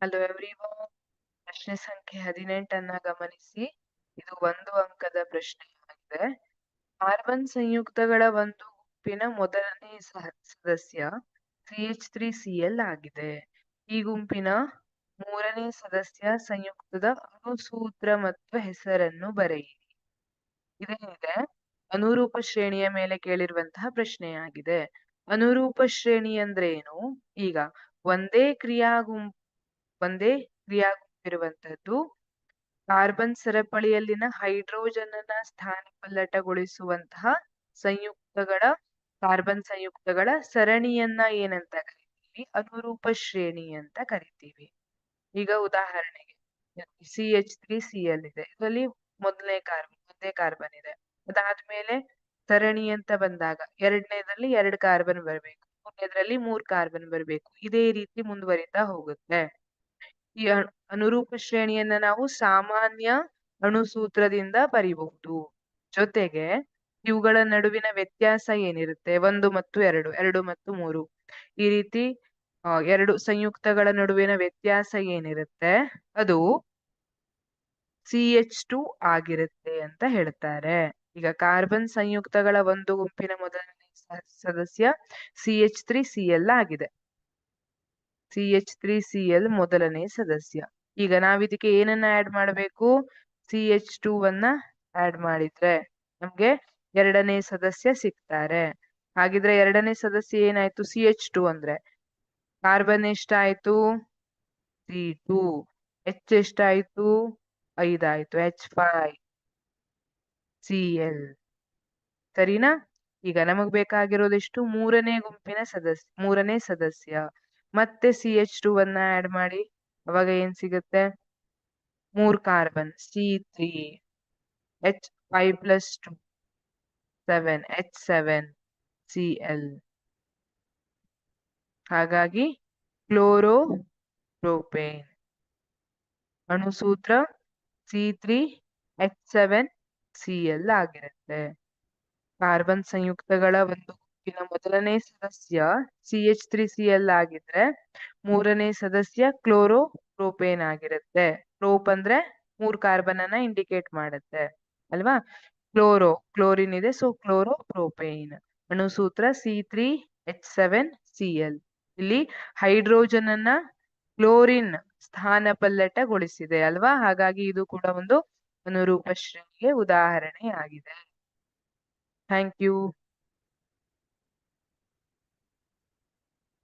Hello everyone. ಪ್ರಶ್ನೆ ಸಂಖ್ಯೆ 18 ಗಮನಿಸಿ. ಇದು 1 ಅಂಕದ ಪ್ರಶ್ನೆಯಾಗಿದೆ. ಕಾರ್ಬನ್ ಸಂಯುಕ್ತಗಳ ಒಂದು ಗುಂಪಿನ ಮೊದಲನೇ ಸದಸ್ಯ CH3Cl ಆಗಿದೆ. ಈ ಗುಂಪಿನ ಮೂರನೇ ಸದಸ್ಯ ಸಂಯುಕ್ತದ ಅಣುಸೂತ್ರ ಮತ್ತು ಹೆಸರನ್ನು ಬರೆಯಿರಿ. ಇದೇನಿದೆ ಅನುರೂಪ ಶ್ರೇಣಿಯ ಮೇಲೆ ಕೇಳಿರುವಂತಹ ಪ್ರಶ್ನೆಯಾಗಿದೆ. ಅನುರೂಪ ಶ್ರೇಣಿ ಅಂದ್ರೆ ಏನು? ಈಗ ಒಂದೇ ಕ್ರಿಯಾಗುಂಪಿರುವಂತದ್ದು ಕಾರ್ಬನ್ ಸರಪಳಿಯಲ್ಲಿನ ಹೈಡ್ರೋಜನ್ ಅನ್ನ ಸ್ಥಾನಪಲ್ಲಟಗೊಳಿಸುವಂತಹ ಕಾರ್ಬನ್ ಸಂಯುಕ್ತಗಳ ಸರಣಿಯನ್ನ ಏನಂತ ಕರಿತೀವಿ? ಅನುರೂಪ ಶ್ರೇಣಿ ಅಂತ ಕರಿತೀವಿ. ಈಗ ಉದಾಹರಣೆಗೆ CH3Cl ಇದೆ. ಇದರಲ್ಲಿ ಒಂದೇ ಕಾರ್ಬನ್ ಇದೆ. ಅದಾದ್ಮೇಲೆ ಸರಣಿ ಅಂತ ಬಂದಾಗ ಎರಡನೇದ್ರಲ್ಲಿ 2 ಕಾರ್ಬನ್ ಬರಬೇಕು, ಮೂರನೇದ್ರಲ್ಲಿ 3 ಕಾರ್ಬನ್ ಬರಬೇಕು. ಇದೇ ರೀತಿ ಮುಂದುವರಿತಾ ಹೋಗುತ್ತೆ. ಈ ಅನುರೂಪ ಶ್ರೇಣಿಯನ್ನ ನಾವು ಸಾಮಾನ್ಯ ಅಣುಸೂತ್ರದಿಂದ ಬರಿಬಹುದು. ಜೊತೆಗೆ ಇವುಗಳ ನಡುವಿನ ವ್ಯತ್ಯಾಸ ಏನಿರುತ್ತೆ? 1 ಮತ್ತು 2, 2 ಮತ್ತು 3, ಈ ರೀತಿ ಎರಡು ಸಂಯುಕ್ತಗಳ ನಡುವಿನ ವ್ಯತ್ಯಾಸ ಏನಿರುತ್ತೆ ಅದು CH2 ಆಗಿರುತ್ತೆ ಅಂತ ಹೇಳ್ತಾರೆ. ಈಗ ಕಾರ್ಬನ್ ಸಂಯುಕ್ತಗಳ ಒಂದು ಗುಂಪಿನ ಮೊದಲನೇ ಸದಸ್ಯ CH3Cl ಆಗಿದೆ. CH3Cl ಮೊದಲನೇ ಸದಸ್ಯ. ಈಗ ನಾವಿದಕ್ಕೆ ಏನನ್ನ ಆಡ್ ಮಾಡಬೇಕು? CH2 ಅನ್ನ ಆಡ್ ಮಾಡಿದ್ರೆ ನಮ್ಗೆ ಎರಡನೇ ಸದಸ್ಯ ಸಿಗ್ತಾರೆ. ಹಾಗಿದ್ರೆ ಎರಡನೇ ಸದಸ್ಯ ಏನಾಯ್ತು? CH2 ಅಂದ್ರೆ ಕಾರ್ಬನ್ ಎಷ್ಟಾಯ್ತು? C2. H ಎಷ್ಟಾಯ್ತು? 5 ಆಯ್ತು. H5Cl. ಸರಿನಾ? ಈಗ ನಮಗ್ ಬೇಕಾಗಿರೋದೆಷ್ಟು? ಮೂರನೇ ಸದಸ್ಯ. ಮತ್ತೆ CH2 ಅನ್ನ ಆಡ್ ಮಾಡಿ, ಅವಾಗ ಏನ್ ಸಿಗುತ್ತೆ? 3 ಕಾರ್ಬನ್ C3, H5 + 2 7, H7Cl. ಹಾಗಾಗಿ ಕ್ಲೋರೋಪ್ರೋಪೇನ್ ಅಣುಸೂತ್ರ C3H7Cl ಆಗಿರುತ್ತೆ. ಕಾರ್ಬನ್ ಸಂಯುಕ್ತಗಳ ಒಂದು ಗುಂಪಿನ ಮೊದಲನೇ ಸದಸ್ಯ CH3Cl ಆಗಿದ್ರೆ ಮೂರನೇ ಸದಸ್ಯ ಕ್ಲೋರೋಪ್ರೋಪೇನ್ ಆಗಿರುತ್ತೆ. ಪ್ರೋಪ್ ಅಂದ್ರೆ 3 ಕಾರ್ಬನ್ ಅನ್ನ ಇಂಡಿಕೇಟ್ ಮಾಡುತ್ತೆ ಅಲ್ವಾ? ಕ್ಲೋರಿನ್ ಇದೆ, ಸೊ ಕ್ಲೋರೋಪ್ರೋಪೇನ್. ಅಣುಸೂತ್ರ C3H7Cl. ಇಲ್ಲಿ ಹೈಡ್ರೋಜನ್ ಅನ್ನ ಕ್ಲೋರಿನ್ ಸ್ಥಾನಪಲ್ಲಟಗೊಳಿಸಿದೆ ಅಲ್ವಾ? ಹಾಗಾಗಿ ಇದು ಕೂಡ ಒಂದು ಅನುರೂಪ ಶ್ರೇಣಿಗೆ ಉದಾಹರಣೆ ಆಗಿದೆ. Thank you.